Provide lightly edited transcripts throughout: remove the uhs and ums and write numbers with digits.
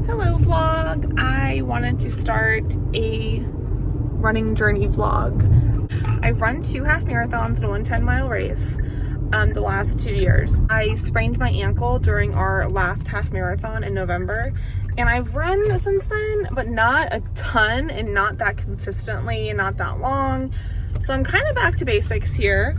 Hello vlog. I wanted to start a running journey vlog. I've run 2 half marathons and 1 10-mile race the last 2 years. I sprained my ankle during our last half marathon in November, and I've run since then, but not a ton and not that consistently and not that long. So I'm kind of back to basics here.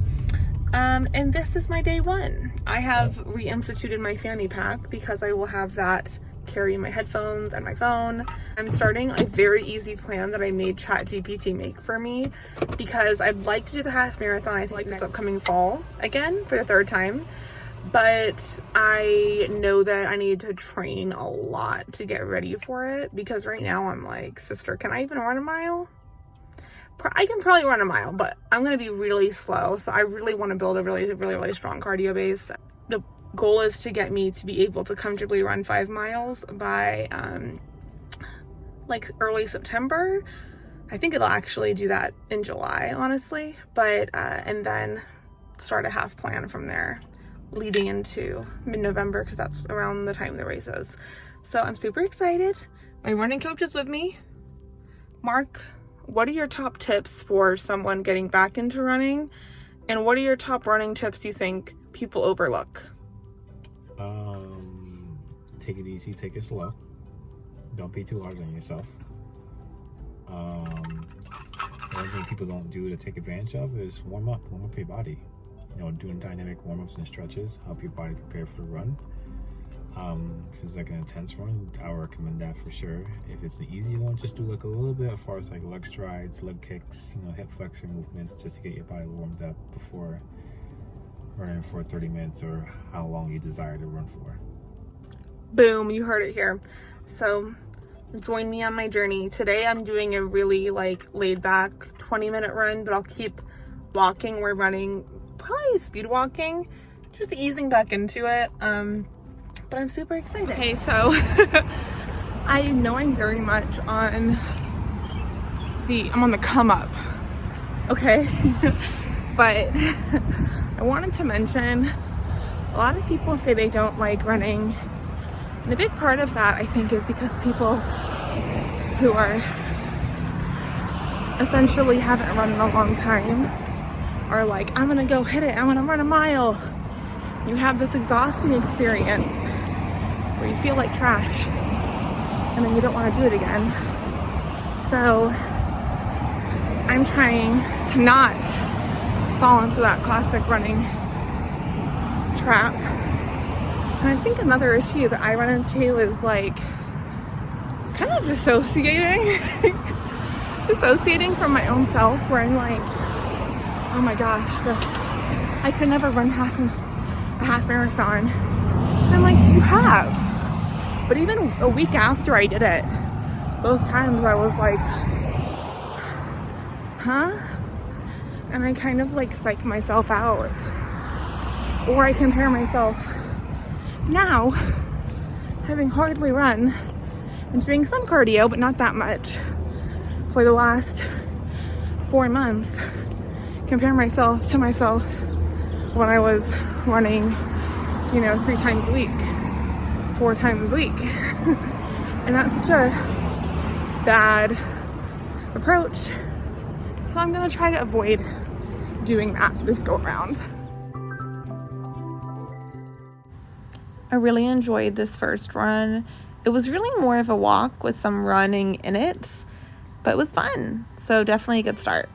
And this is my day 1. I have reinstituted my fanny pack because I will have that carry my headphones and my phone. I'm starting a very easy plan that I made ChatGPT make for me because I'd like to do the half marathon, I think, this upcoming fall again for the 3rd time. But I know that I need to train a lot to get ready for it because right now I'm like, sister, can I even run a mile? I can probably run a mile, but I'm going to be really slow. So I really want to build a really strong cardio base. The goal is to get me to be able to comfortably run 5 miles by like early September. I think it'll actually do that in July, honestly, but and then start a half plan from there leading into mid-November because that's around the time the race is. So I'm super excited. My running coach is with me. Mark, what are your top tips for someone getting back into running, and what are your top running tips you think people overlook? Take it easy, take it slow. Don't be too hard on yourself. One thing people don't do to take advantage of is warm up your body. You know, doing dynamic warm-ups and stretches help your body prepare for the run. If it's like an intense run, I would recommend that for sure. If it's an easy one, just do like a little bit as far as like leg strides, leg kicks, you know, hip flexor movements, just to get your body warmed up before running for 30 minutes or how long you desire to run for. Boom, you heard it here. So join me on my journey. Today I'm doing a really like laid back 20-minute run, but I'll keep walking. We're running, probably speed walking, just easing back into it. But I'm super excited. Okay, so I know I'm very much on the come up, okay? But I wanted to mention, a lot of people say they don't like running. And a big part of that, I think, is because people who are essentially haven't run in a long time are like, I'm gonna go hit it, I'm gonna run a mile. You have this exhausting experience where you feel like trash and then you don't want to do it again. So I'm trying to not fall into that classic running trap. And I think another issue that I run into is like kind of dissociating from my own self, where I'm like, oh my gosh, I could never run a half marathon. And I'm like, you have. But even a week after I did it, both times I was like, huh? And I kind of like psych myself out. Or I compare myself now, having hardly run and doing some cardio, but not that much, for the last 4 months. Compare myself to myself when I was running, you know, 3 times a week, 4 times a week. And that's such a bad approach. So I'm gonna try to avoid doing that this go around. I really enjoyed this first run. It was really more of a walk with some running in it, but it was fun. So definitely a good start.